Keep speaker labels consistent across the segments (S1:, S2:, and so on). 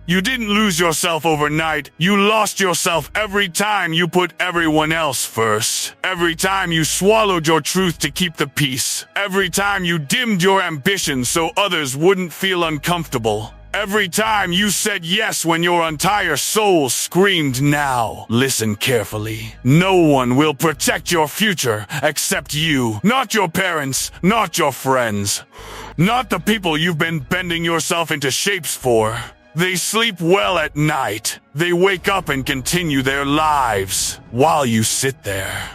S1: You didn't lose yourself overnight. You lost yourself every time you put everyone else first. Every time you swallowed your truth to keep the peace. Every time you dimmed your ambitions so others wouldn't feel uncomfortable. Every time you said yes when your entire soul screamed now. Listen carefully. No one will protect your future except you. Not your parents, not your friends, not the people you've been bending yourself into shapes for. They sleep well at night. They wake up and continue their lives while you sit there,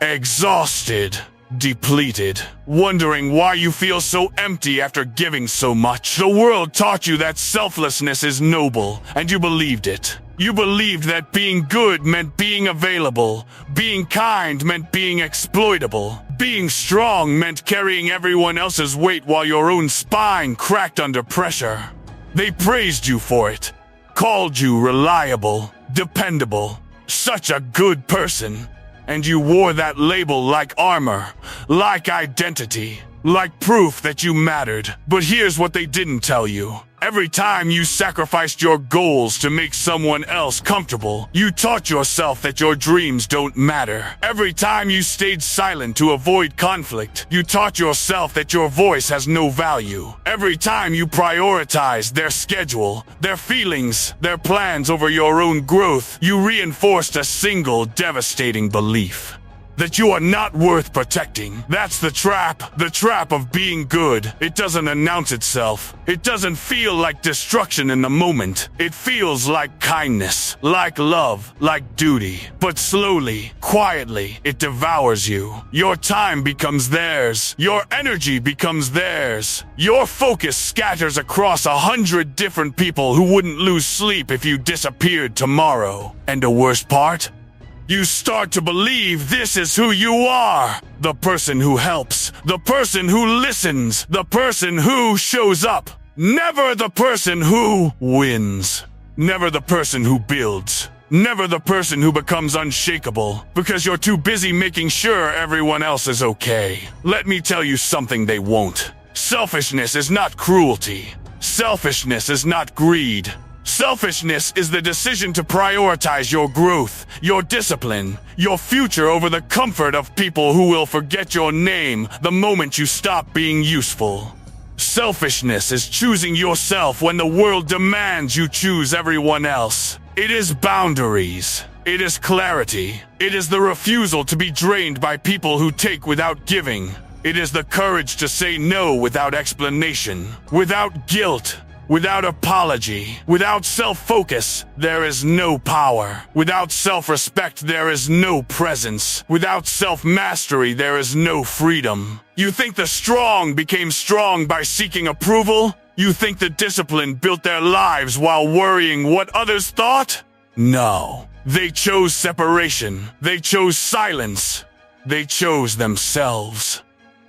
S1: exhausted, depleted, wondering why you feel so empty after giving so much. The world taught you that selflessness is noble, and you believed it. You believed that being good meant being available, being kind meant being exploitable, being strong meant carrying everyone else's weight while your own spine cracked under pressure. They praised you for it, called you reliable, dependable, such a good person. And you wore that label like armor, like identity, like proof that you mattered. But here's what they didn't tell you. Every time you sacrificed your goals to make someone else comfortable, you taught yourself that your dreams don't matter. Every time you stayed silent to avoid conflict, you taught yourself that your voice has no value. Every time you prioritized their schedule, their feelings, their plans over your own growth, you reinforced a single devastating belief: that you are not worth protecting. That's the trap of being good. It doesn't announce itself. It doesn't feel like destruction in the moment. It feels like kindness, like love, like duty. But slowly, quietly, it devours you. Your time becomes theirs. Your energy becomes theirs. Your focus scatters across 100 different people who wouldn't lose sleep if you disappeared tomorrow. And the worst part? You start to believe this is who you are. The person who helps, the person who listens, the person who shows up. Never the person who wins. Never the person who builds. Never the person who becomes unshakable, because you're too busy making sure everyone else is okay. Let me tell you something they won't. Selfishness is not cruelty. Selfishness is not greed. Selfishness is the decision to prioritize your growth, your discipline, your future over the comfort of people who will forget your name the moment you stop being useful. Selfishness is choosing yourself when the world demands you choose everyone else. It is boundaries. It is clarity. It is the refusal to be drained by people who take without giving. It is the courage to say no without explanation, without guilt, without apology. Without self-focus, there is no power. Without self-respect, there is no presence. Without self-mastery, there is no freedom. You think the strong became strong by seeking approval? You think the disciplined built their lives while worrying what others thought? No. They chose separation. They chose silence. They chose themselves.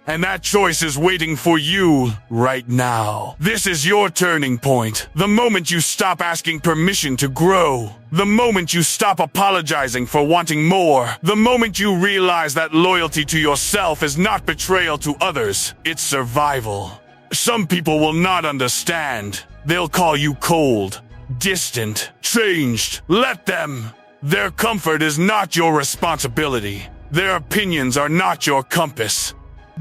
S1: And that choice is waiting for you right now. This is your turning point. The moment you stop asking permission to grow. The moment you stop apologizing for wanting more. The moment you realize that loyalty to yourself is not betrayal to others. It's survival. Some people will not understand. They'll call you cold, distant, changed. Let them. Their comfort is not your responsibility. Their opinions are not your compass.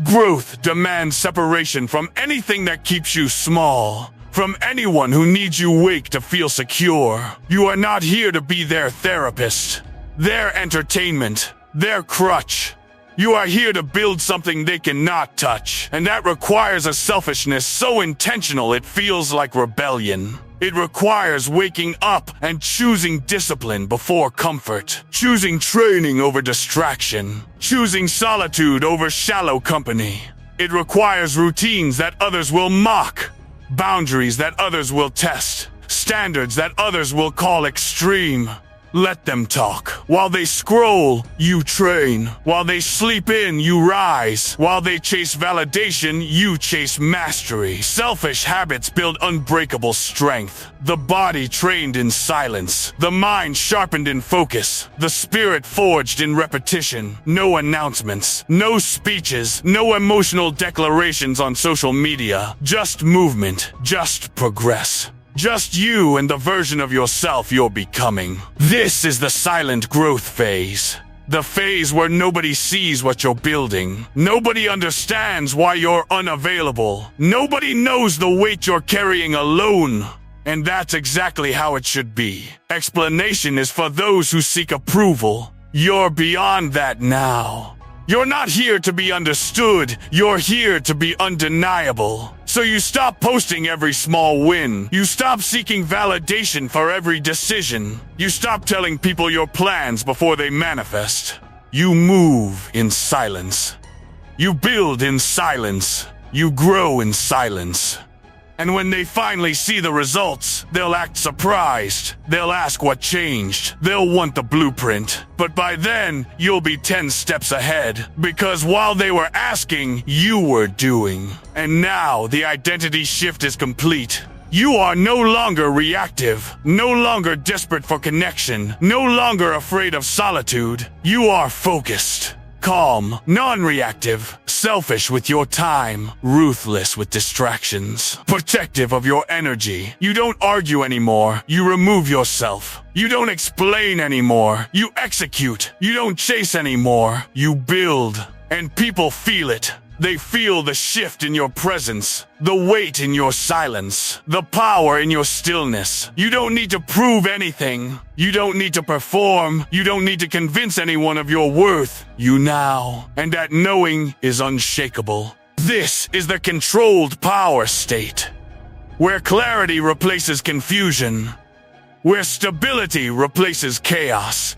S1: Growth demands separation from anything that keeps you small, from anyone who needs you awake to feel secure. You are not here to be their therapist, their entertainment, their crutch. You are here to build something they cannot touch, and that requires a selfishness so intentional it feels like rebellion. It requires waking up and choosing discipline before comfort, choosing training over distraction, choosing solitude over shallow company. It requires routines that others will mock, boundaries that others will test, standards that others will call extreme. Let them talk. While they scroll, you train. While they sleep in, you rise. While they chase validation, you chase mastery. Selfish habits build unbreakable strength. The body trained in silence. The mind sharpened in focus. The spirit forged in repetition. No announcements. No speeches. No emotional declarations on social media. Just movement. Just progress. Just you and the version of yourself you're becoming. This is the silent growth phase. The phase where nobody sees what you're building. Nobody understands why you're unavailable. Nobody knows the weight you're carrying alone. And that's exactly how it should be. Explanation is for those who seek approval. You're beyond that now. You're not here to be understood. You're here to be undeniable. So you stop posting every small win. You stop seeking validation for every decision. You stop telling people your plans before they manifest. You move in silence. You build in silence. You grow in silence. And when they finally see the results, they'll act surprised. They'll ask what changed. They'll want the blueprint. But by then, you'll be 10 steps ahead. Because while they were asking, you were doing. And now, the identity shift is complete. You are no longer reactive, no longer desperate for connection, no longer afraid of solitude. You are focused. Calm, non-reactive, selfish with your time, ruthless with distractions, protective of your energy. You don't argue anymore, you remove yourself. You don't explain anymore, you execute. You don't chase anymore, you build. And people feel it. They feel the shift in your presence, the weight in your silence, the power in your stillness. You don't need to prove anything. You don't need to perform. You don't need to convince anyone of your worth. You now. And that knowing is unshakable. This is the controlled power state, where clarity replaces confusion, where stability replaces chaos,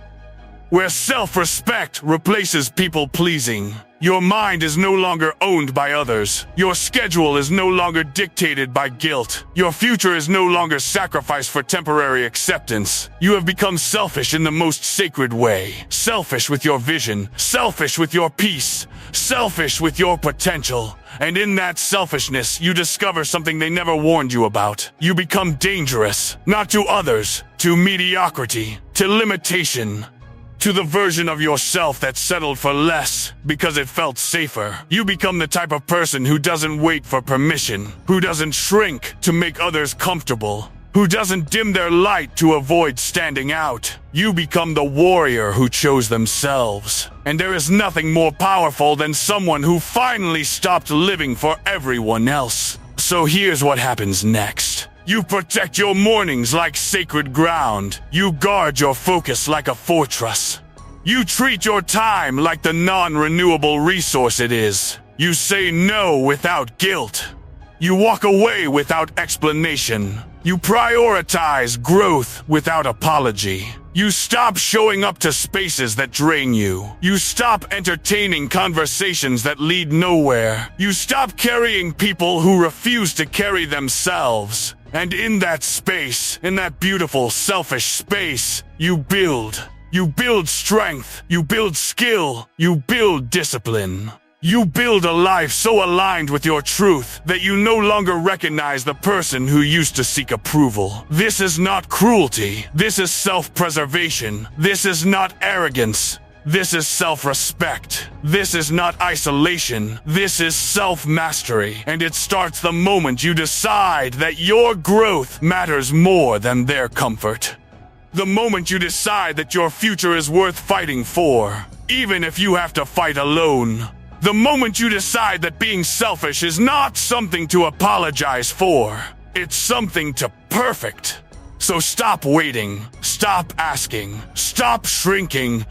S1: where self-respect replaces people-pleasing. Your mind is no longer owned by others. Your schedule is no longer dictated by guilt. Your future is no longer sacrificed for temporary acceptance. You have become selfish in the most sacred way. Selfish with your vision. Selfish with your peace. Selfish with your potential. And in that selfishness, you discover something they never warned you about. You become dangerous, not to others, to mediocrity, to limitation, to the version of yourself that settled for less because it felt safer. You become the type of person who doesn't wait for permission, who doesn't shrink to make others comfortable, who doesn't dim their light to avoid standing out. You become the warrior who chose themselves. And there is nothing more powerful than someone who finally stopped living for everyone else. So here's what happens next. You protect your mornings like sacred ground. You guard your focus like a fortress. You treat your time like the non-renewable resource it is. You say no without guilt. You walk away without explanation. You prioritize growth without apology. You stop showing up to spaces that drain you. You stop entertaining conversations that lead nowhere. You stop carrying people who refuse to carry themselves. And in that space, in that beautiful, selfish space, you build. You build strength. You build skill. You build discipline. You build a life so aligned with your truth that you no longer recognize the person who used to seek approval. This is not cruelty. This is self-preservation. This is not arrogance. This is self-respect. This is not isolation. This is self-mastery. And it starts the moment you decide that your growth matters more than their comfort. The moment you decide that your future is worth fighting for, even if you have to fight alone. The moment you decide that being selfish is not something to apologize for. It's something to perfect. So stop waiting. Stop asking. Stop shrinking.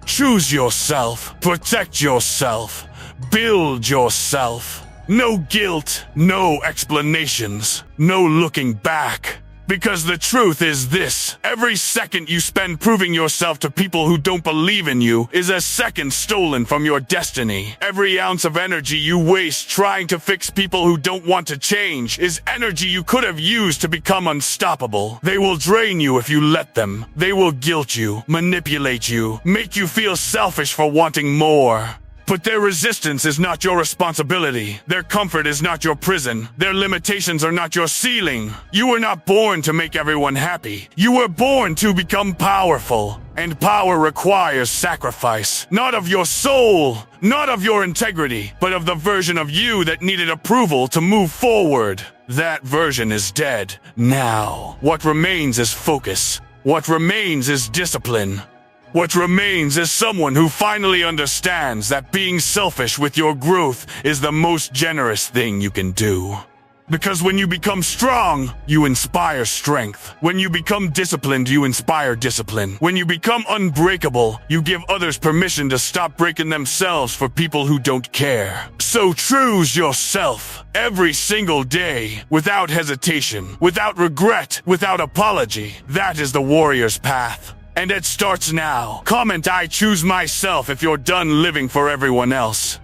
S1: Choose yourself, protect yourself, build yourself. No guilt, no explanations, no looking back. Because the truth is this, every second you spend proving yourself to people who don't believe in you is a second stolen from your destiny. Every ounce of energy you waste trying to fix people who don't want to change is energy you could have used to become unstoppable. They will drain you if you let them. They will guilt you, manipulate you, make you feel selfish for wanting more. But their resistance is not your responsibility. Their comfort is not your prison. Their limitations are not your ceiling. You were not born to make everyone happy. You were born to become powerful. And power requires sacrifice. Not of your soul, not of your integrity, but of the version of you that needed approval to move forward. That version is dead. Now, what remains is focus. What remains is discipline. What remains is someone who finally understands that being selfish with your growth is the most generous thing you can do. Because when you become strong, you inspire strength. When you become disciplined, you inspire discipline. When you become unbreakable, you give others permission to stop breaking themselves for people who don't care. So choose yourself every single day, without hesitation, without regret, without apology. That is the warrior's path. And it starts now. Comment "I choose myself" if you're done living for everyone else.